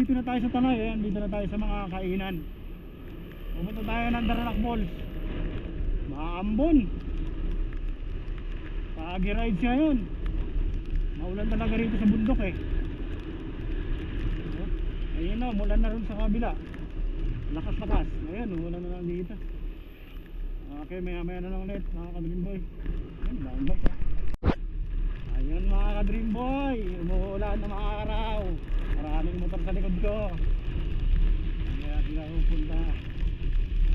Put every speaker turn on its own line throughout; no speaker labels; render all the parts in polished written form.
dito na tayo sa Tanay. Ayan, dito na tayo sa mga kainan. Pumunta tayo ng Daranac Falls. Maambon. Pagi rides ngayon. Maulan talaga rito sa bundok eh. Ayun na, mulan na rin sa kabila. Lakas-lakas. Ayan, umulan na lang dito. Okay, maya-maya na lang ulit mga ka-Dream Boy. Ayun, download ha. Ayun mga ka-Dream Boy, umuulan na mga araw. Maraming motor sa likod ko. Kaya sila pupunta.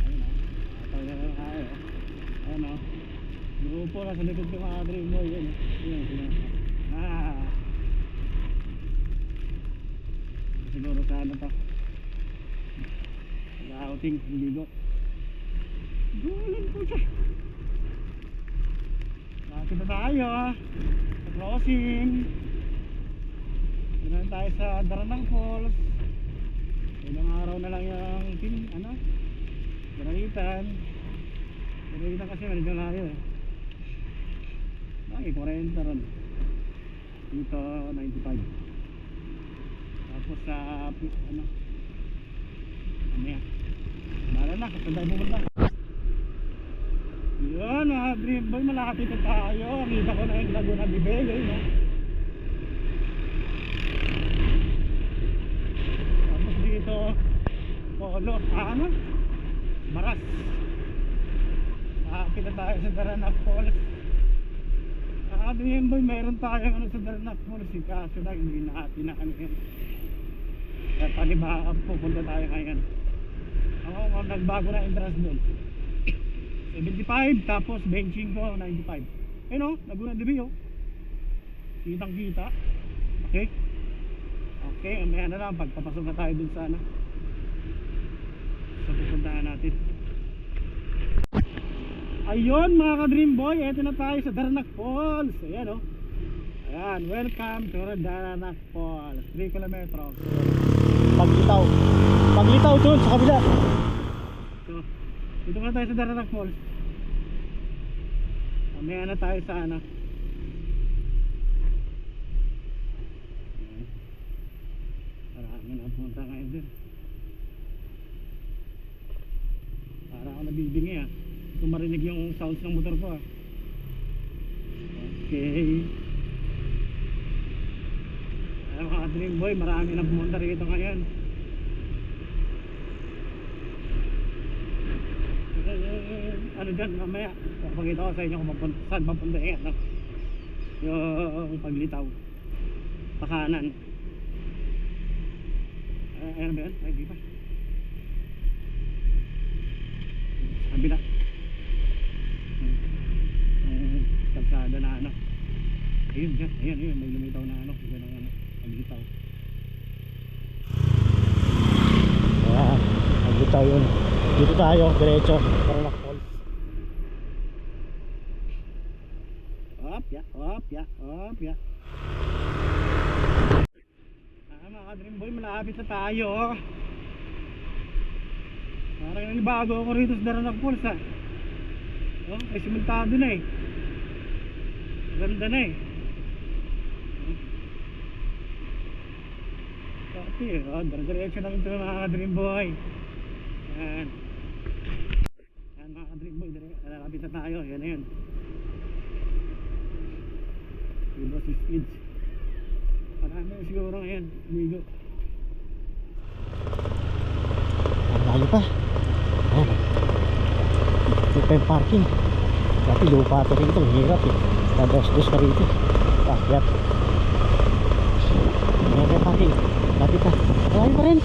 Ayun o, atay na lang tayo. Ayun o, grupo na sa likod ko mga ka-Dream Boy. Ayun o, siguro sa ano to, sa outing, ligo. Gulan po siya. Lapit na tayo sa crossing. Doon tayo sa Daranac Falls. Ilang araw na lang yung Garanitan kasi medyo layo eh. Ay, 40 ron. Dito 95. Tapos sa yan, bahala na kapag tayo pumunta. Yun mga Dream Boy, malapit na tayo. Kita ko na yung Laguna de Bello, no? Tapos dito Polo, Maras. Malapit na tayo sa Daranac Falls. Dream Boy, meron tayong sa Daranac Falls, kaso na hindi natin na yan. Kaya panibaka pupunta tayo ngayon. Ako nagbago na entrance doon. 75 tapos benching ko 95. Ayun o, Laguna de Bello. Kitang kita. Okay. Okay, mamaya na lang pagpapasok na tayo dun sa sa pupuntahan natin. Ayun mga ka-Dream Boy, eto na tayo sa Daranac Falls. Ayan o. Ayan, welcome to Daranac Falls. 3 kilometers. Paglitaw dun sa kabila. So, dito na tayo sa Daranac Falls. Mamaya na tayo sa marami na punta ngayon din. Para ako nabibingi kung marinig yung sounds ng motor ko Okay. Ay mga Dream Boy, marami na pumunta rito ngayon. Ano dyan mamaya pakita ko sa inyo kung saan papunta yan yung paglitaw pakanan. Ayan ba yan? Ay di pa sa kabila kalsada na ayun dyan, ayun may lumitaw na dyan ang paglitaw. Paglitaw yun. Dito tayo, diretso Daranac Falls. Opya. Mga ka-Dream Boy, malapit na tayo. Parang nanibago ako rito sa Daranac Falls ay simentado na ganda na Okay, diretso na ito mga ka-Dream Boy. Yan mga ka-Dream Boy, lalapit na tayo. Yan na yun. Iba si speeds. Marami siguro ngayon ligo. Ang layo pa. Ito pa yung parking. Dati lupa ito rito, hirap Tados-dos ka rito. Pakyat. Ayan pa yung parking. Lapit na. Malayo pa rin.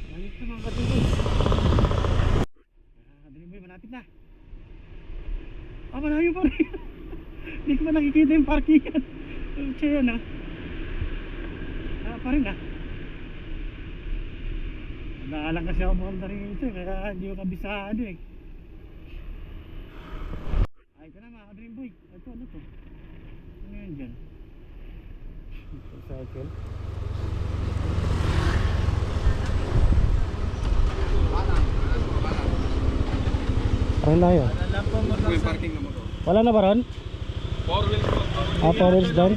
Malapit na mga ka-Dream Boy. Dream Boy, malapit na. Malayo pa rin. Hindi ko pa nakikita yung parkingan. Siya yan pa rin naalang kasi ako pumunta rito kaya hindi ko kabisado Ay, ito na mga ka-Dream Boy. Ito, ano to? Ano yan dyan? Cycle. Parang layo.
May parking na motor.
Wala na ba ron?
4 wheels.
4 wheels down.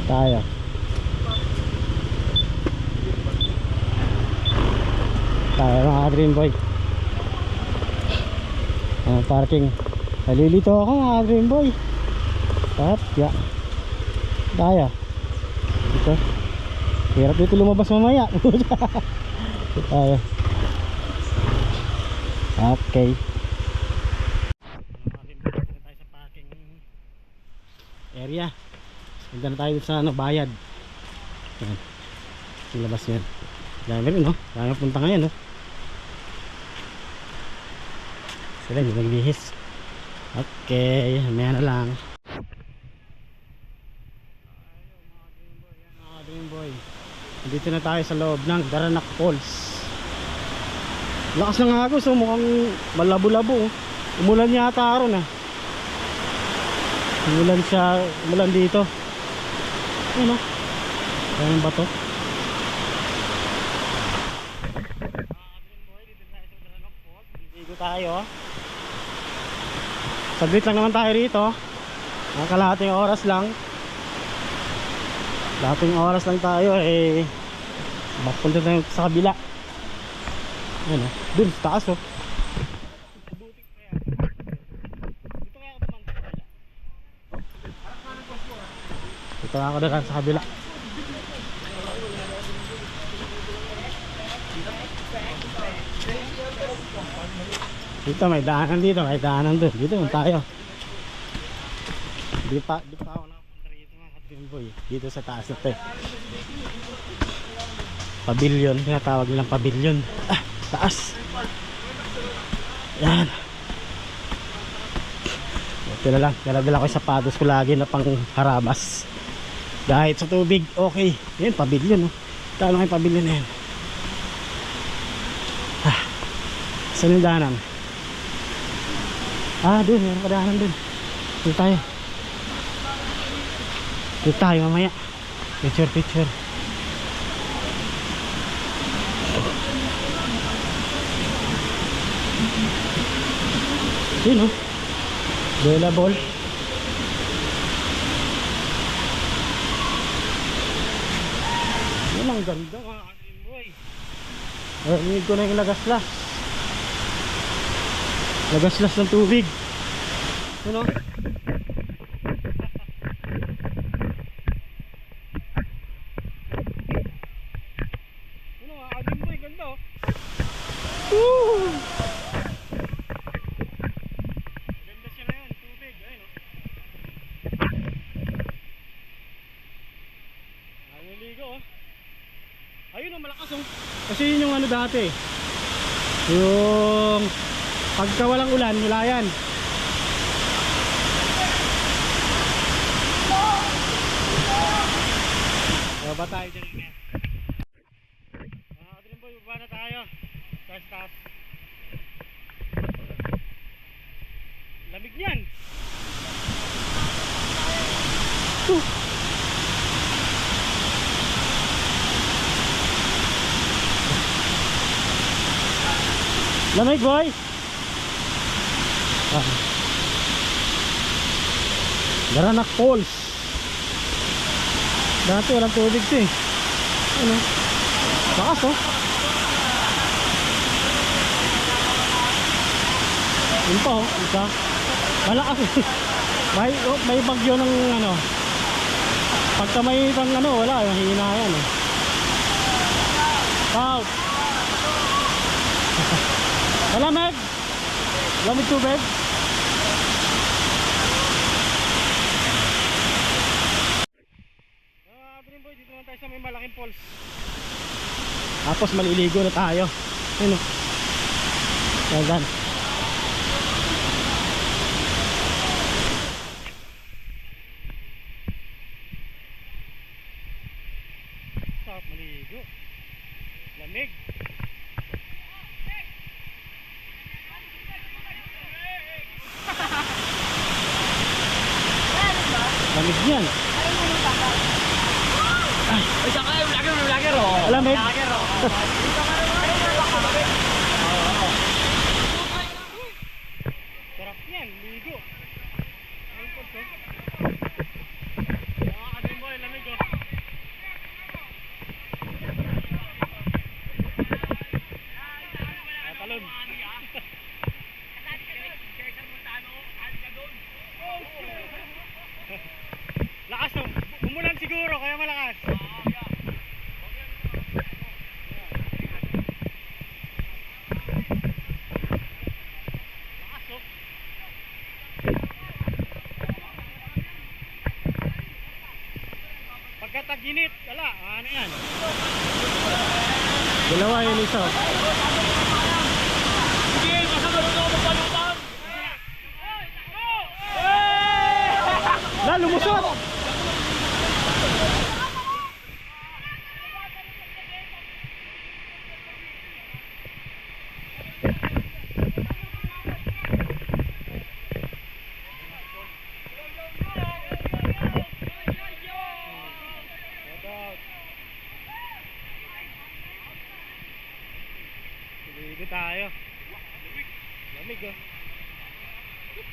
Tayo. Tayo mga Dream Boy. Parking. Nalilito ako mga Dream Boy. Tap, ya. Tayo. Ito. Hirap dito lumabas mamaya. Tayo. Okay. Tayo sa parking area. Punta na tayo sa bayad. Yan. Yung labas yan. Dami rin, no? Dami punta ngayon, no? Sila yung naglihis. Okay, maya na lang. Mga Dream Boy, dito na tayo sa loob ng Daranac Falls. Lakas ng agos, so mukhang malabo-labo. Umulan yata aron, ah. Umulan dito. Ano? Ayan ba to? Dito tayo. Saglit lang naman tayo rito. Mga kalahating oras lang. Kalahating oras lang tayo eh. Mapunta tayo sa kabila. Ayan o. Dun sa taas o. Dito ako na sa kabila. Dito may daanan dito, may daanan doon. Dito man tayo. Di pa ako nakapunta rito mga Dream Boy. Dito sa taas na to. Pavilion, tinatawag nilang pavilion. Ah, taas. Yan. Ito na lang, dala-dala ko yung sapatos ko lagi na pang harabas. Kahit sa tubig, okay. Yan, pavilion. Oh. Talo nga yung pavilion na yan. Ah, saan yung daanan? Ah, doon, meron ka daanan doon. Doon tayo. Doon tayo mamaya. Picture. Yun o. Bella Ball. Yun ang ganda mga Dream Boy. Narinig ko na yung lagaslas. Lagaslas ng tubig. Yun o. Yun o mga Dream Boy, ganda o. Woo! Ganda siya ngayon, tubig. Ayun o. Naliligo o. Ayun o, malakas o. Kasi yun yung ano dati. Yung pagka walang ulan, wala yan. Baba tayo dyan. Dream Boy, baba na tayo. Stop. Lamig niyan. Lamig boy. Daranac Falls. Dati walang tubig to eh. Ano? Bakas oh. Yun pa oh, isa. Malakas eh. May bagyo ng ano. Pagka may pang ano, wala, mahina yan eh. Out. Malamig. Lamig tubig. Dream Boy, dito naman tayo sa may malaking falls. Tapos maliligo na tayo. Ayun o. Ayan. Sarap maligo. Lamig. Lamig yan.
Ay, saka yung vlogger oh.
Lamig. Sarap yan, ligo. Dream Boy, lamig oh. doon. Lakas oh. Umulan siguro kaya malakas. Lakas oh. Pagka tag-init, wala, ano yan? Dalawa yun isa.
Sige, kasunod ko magpalutan.
La, lumusot! Ligo tayo. Lamig oh.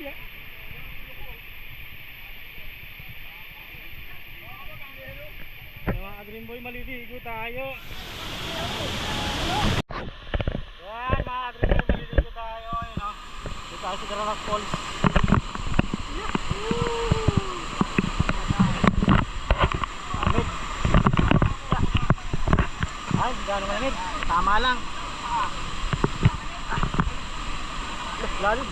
Yeah. Mga Green Boy, maliligo tayo. Yan mga Green Boy, maliligo tayo. Ayun oh. Dito tayo sa Granac Falls. Lamig. Ay, hindi gano'ng malamig. Tama lang. Lalim.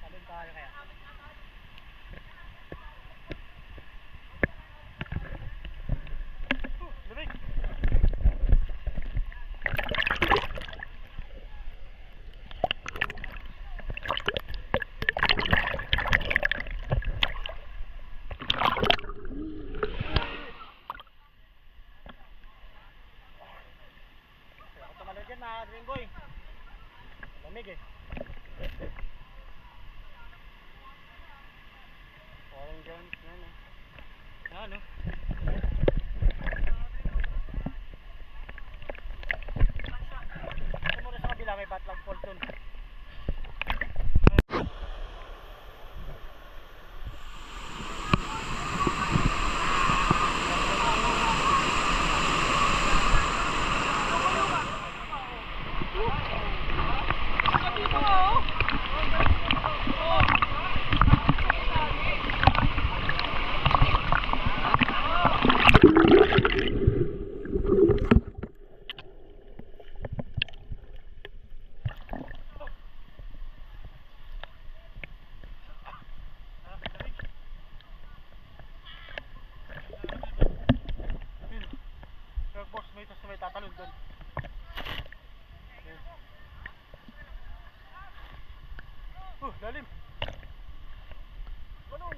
Talon tayo kaya. Lamig. Ako tumalon dyan mga Green Boy. Lamig eh. Parang dyan, yan eh. Yan oh. Ito muna sa kabila, may Batlag Falls dun. Box may ito sa may tatalon doon. Lalim. Balon.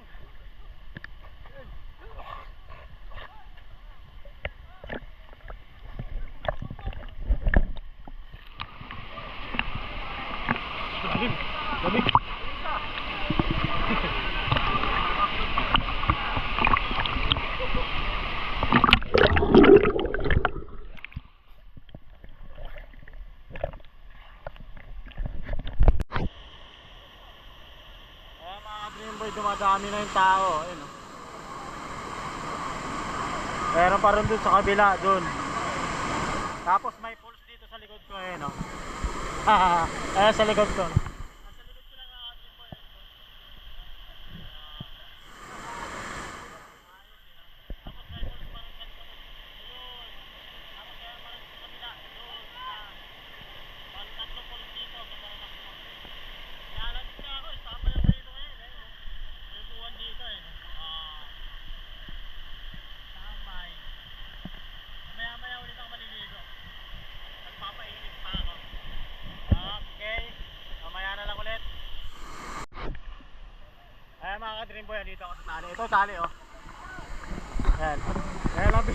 Lalim. Lamig. Green Boy, dumadami na yung tao. Ayun oh. Meron pa rin dun sa kabila, dun. Tapos may pulse dito sa likod ko, ayun oh. Ayan sa likod ko. Mga Green Boy, dito ako sa tali. Ito tali oh. Ayan. Ayan lang.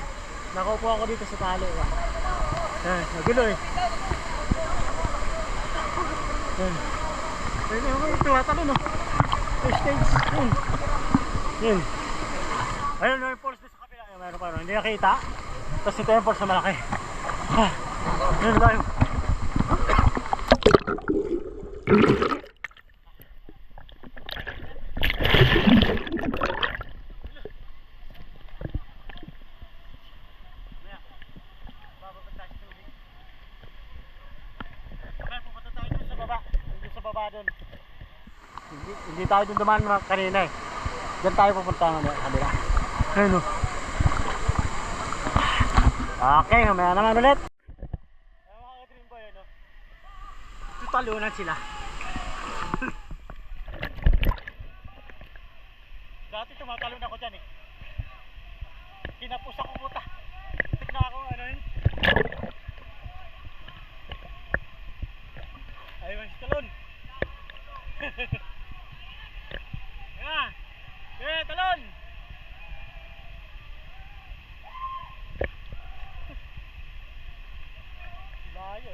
Nakaupo ako dito sa tali. Ayan. Nagulo eh. Ayan. Ayun yung tumatalo no. Fish stage. Yun. Yun. Ayun yung falls doon sa kapila. Mayroon pa rin. Hindi nakita. Tapos ito yung falls na malaki. Yun tayo. Doon. Hindi tayo doon dumaan kanina eh. Diyan tayo pupunta ng kabila. Ayun o. Okay, mamaya naman ulit. Ayun mga ka-dream boy, ano? Tutalunan sila. Dati tumatalon ako dyan eh. Kinapos ako puta. Tignan ako ano yun. Ayun si talon. Yeah. Okay, talon. Layo.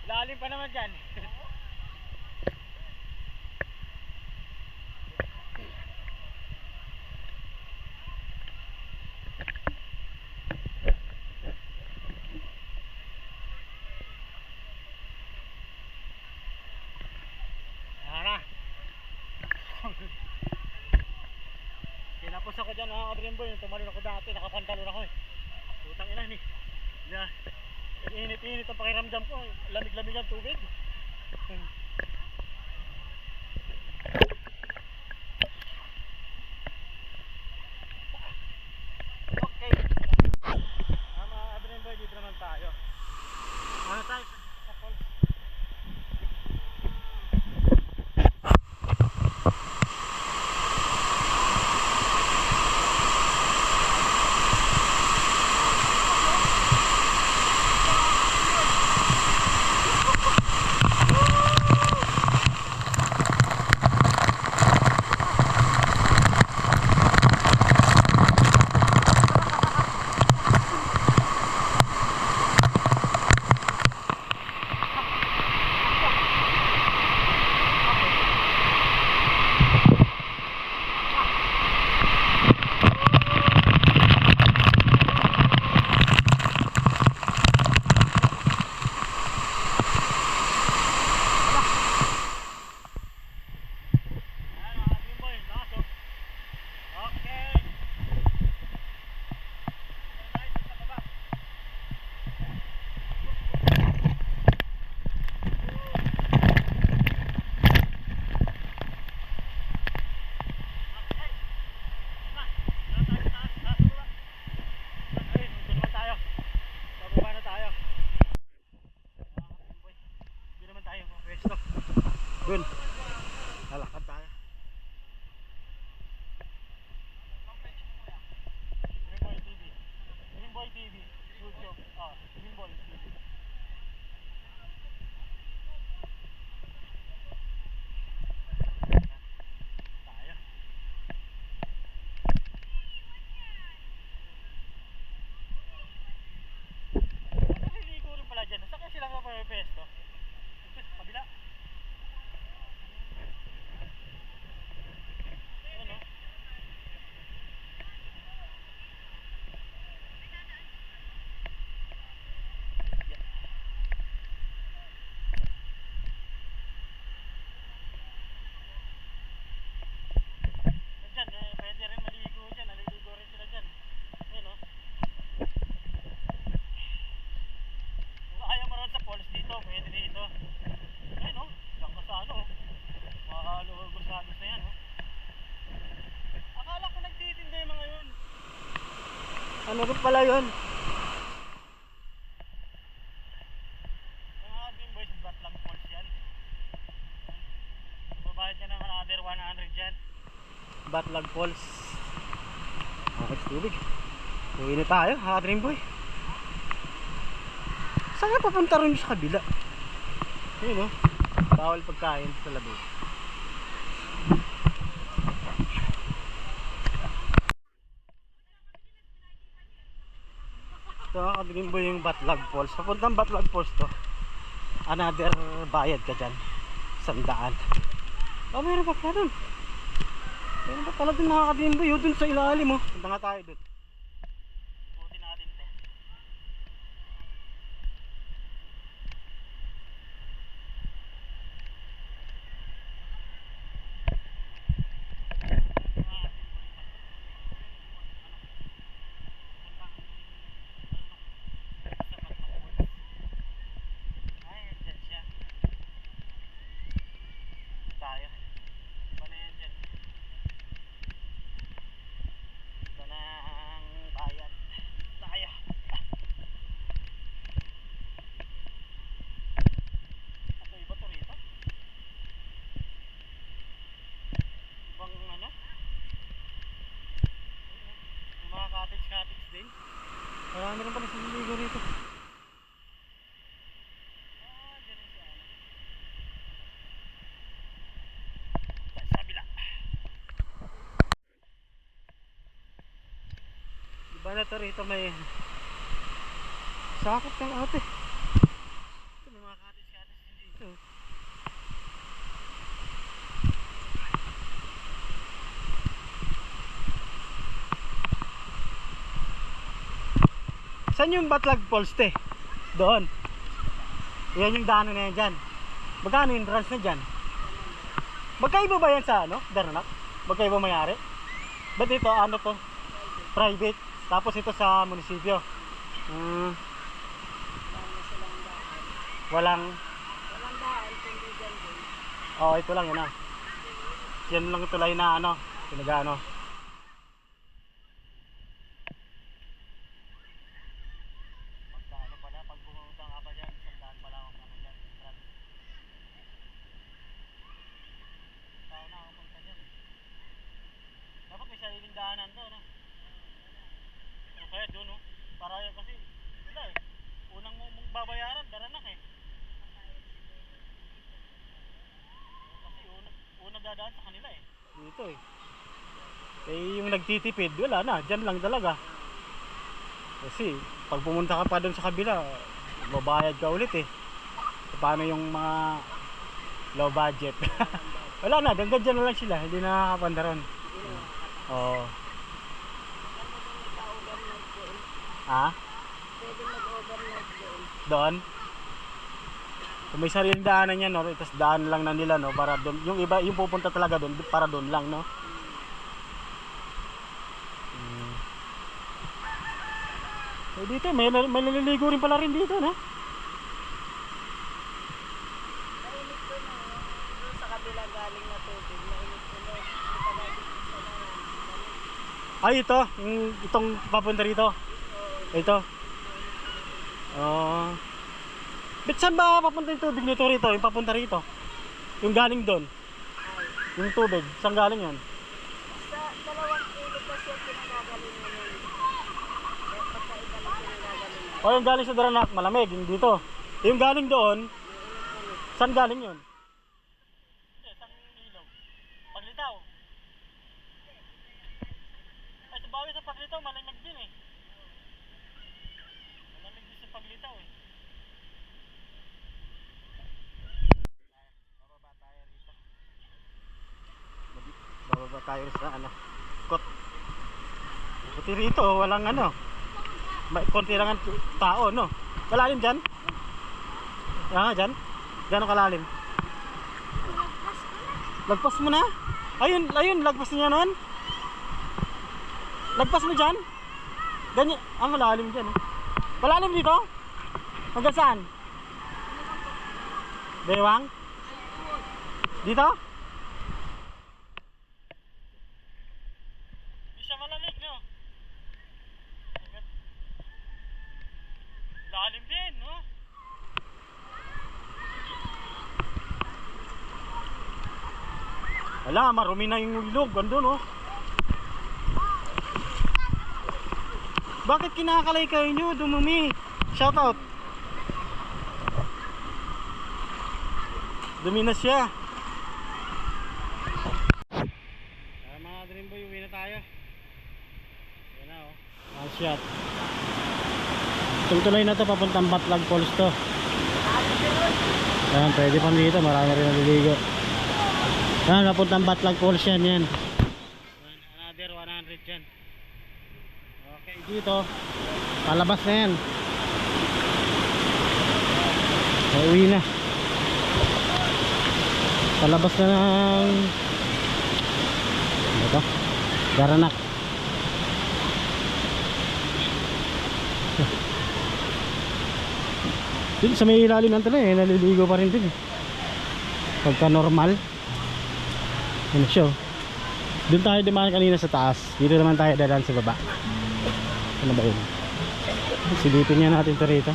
Lalim pa naman dyan. Kinapos ako dyan mga ka-dream boy. Tumalon ako dati, nakapantalon ako eh. Putang ina ni. Init-init ang pakiramdam ko. Lamig-lamig ang tubig. Okay. Mga ka-dream boy, dito naman tayo. Ano tayo sa falls? Dun, lalakad tayo. Greenboy TV. Greenboy TV. YouTube. Greenboy TV. Tayo. Naliligo rin pala dyan. Saan kaya sila nga pa pesto? Kabila. Pwede rin maligo dyan, naliligo rin sila dyan. Ayun o. Kung ayaw mo rin sa falls dito, pwede dito. Ayun o, diyan ka sa ano o. Mahalugos-hagos na yan o. Akala ko nagtitinda yung mga yun. Ano rin pala yun? Mga Dream Boys, Batlang Falls yan. Babayad ka ng another 100 dyan. Batlag Falls. Okay, tubig. Uwi na tayo, ha, Dream Boy. Saan nga papunta rin sa kabila? Ayun o, bawal pagkain sa labas. Tingin mo yung Batlag Falls. Papuntang Batlag Falls to. Another bayad ka dyan. 100. Oh, meron pa pala dun. Meron pa pala dun nakakadimboy. Yun dun sa ilalim, oh. Punta nga tayo dun. Buti natin, te. Tayo. Ano yan dyan? Ito na ang bayan. Tayo. Ano iba to rito? Ibang ano? Yung mga cottage din. Marami rin pala siniligo rito. Dyan yung siya. Sa kabila. Iba na to rito, may sakot ng ate. Ito may mga cottage din dito. Saan yung Batlag Falls, te? Doon. Yan yung daanan na yan dyan. Magkano yung entrance na dyan? Magkaiba ba yan sa ano? Daranak? Magkaiba mayari? Ba't ito ano to? Private. Tapos ito sa munisipyo. Walang daan kundi dyan din. Oo, ito lang yan ah. Yan lang tulay na ano. Pinag-ano. Pagkano pala, pag bumutang ka pa dyan, 100 pala akong ano dyan. Tao na ako punta dyan. Dapat may sariling daanan to, no? O kaya doon, no? Para kasi, wala eh. Unang mong babayaran, daranak eh. Kasi unang dadaan sa kanila eh. Dito eh. Eh yung nagtitipid, wala na. Dyan lang talaga. Kasi pag pumunta ka pa doon sa kabila, babayad ka ulit eh. Paano yung mga low budget? Wala na, hanggang dyan na lang sila. Hindi na nakakapanda ron. Oo. Ha?
Pwede mag-overnight doon.
Doon? Kung may sariling daanan yan, no? Tapos daan lang na nila, no? Para doon, yung iba, yung pupunta talaga doon, para doon lang, no? Eh dito, may naliligo rin pala rin dito, no?
Mainit doon doon sa kabila galing na tubig. Mainit doon. Kita na dito sa mga.
Ay, ito, itong papunta rito. Ito. Bet saan ba papunta yung tubig nito rito? Yung papunta rito? Yung galing doon? Yung tubig, saan galing yun?
Sa dalawang ilog kasi yung pinagagaling mo yun. Kaya pagkaiba lang pinagagaling mo.
O yung galing sa Daranak, malamig, yung dito. Yung galing doon, saan galing yun? Saan ilog? Paglitaw. Ay, sa bawi sa Paglitaw, malamig din eh. Malamig din sa Paglitaw eh. Bababa tayo rito. Bababa tayo sa ano, kot. Buti rito, walang ano. May konti lang ang tao, no? Kalalim dyan? Dyan? Gano'ng kalalim? Lagpas mo na? Ayun, lagpas niya nun? Lagpas mo dyan? Ganyan, malalim dyan eh. Malalim dito? Hanggang saan? Bewang? Dito? Di siya malamig, no? Lalim din, no? Wala, marumi na yung ilog. Ganda, no? Bakit kinakalay kayo nyo? Dumumi. Shoutout. Dumi na siya. Mga dream boy, uwi na tayo. Yan na, oh. One shot. Itong tulay na to papuntang Batlag Falls to. Ayan, pwede pang dito, marami rin naliligo. Ayan, papuntang Batlag Falls yan, yan. Another 100 yan. Okay, dito palabas na yan. Pauwi na. Palabas na ng ano to? Garanak. Dito sa may ilalim ng tulay, naliligo pa rin din eh. Pagka normal. Ano siya? Doon tayo dumaan kanina sa taas. Dito naman tayo dadaan sa baba. Ano ba yun? Silipin nga natin ito rito.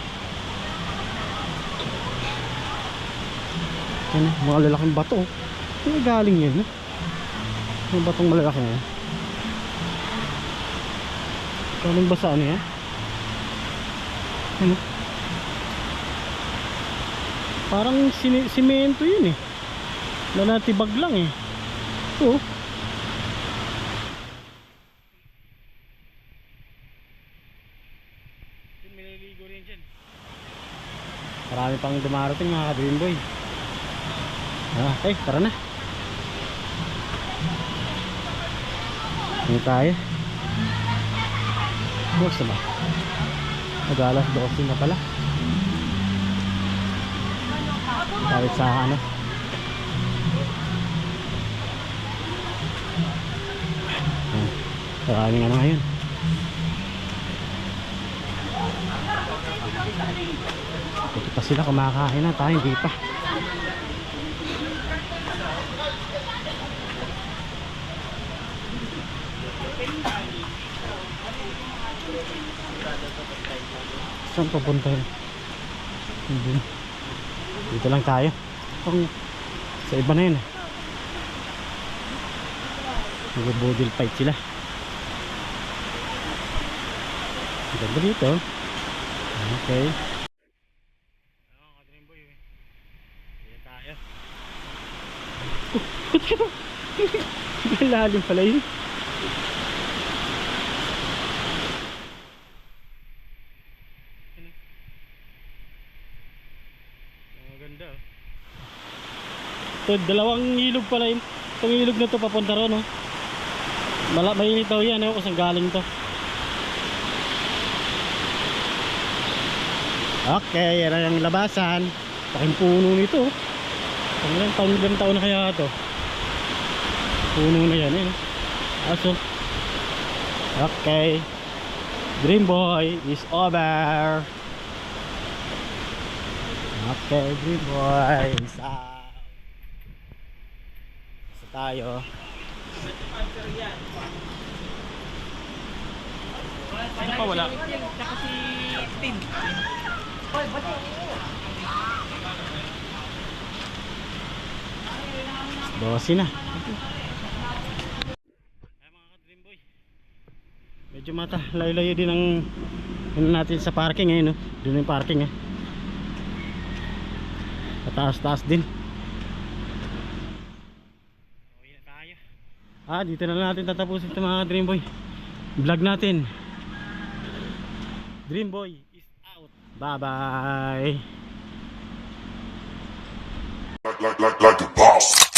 Ano, mga lalaking bato. Ano galing yan? Mga batong malalaki na yan. Galing ba sa ano yan? Ano? Parang simento yun eh. Nanatibag lang eh. Oo. Miniligo rin dyan. Marami pang dumarating mga ka-Dream Boy. Okay, tara na. Ano tayo? Bukas na ba? Mag-alas 12 na pala. Kahit sa ano. Maraming ano ngayon. Ito pa sila kumakain na, tayo hindi pa. Saan papunta yun? Dito lang tayo. Sa iba na yun. Nag-bodil fight sila. Ganda dito. Okay. Ka-Dream Boy. Dito tayo. Lalim pala yun. Ganda. Ito, dalawang ilog pala yun. Itong ilog na to papunta ron, no? Mainit daw yan, kung saan galing to. Okay, yan ang labasan. Paking puno nito. Ilang taon na kaya ito? Puno na yan, eh. Aso. Okay. Dream Boy is over. Okay, Dream Boy is out. Isa tayo.
Ano pa wala?
Dosi na. Ay mga ka-Dream Boy. Medyo mata layo-layo din ang ano natin sa parking eh, no? Doon yung parking eh. Pataas-taas din. Uwi na tayo. Dito na natin tatapusin ito mga Dream Boy. Vlog natin. Dream Boy is out. Bye-bye.
Like the boss.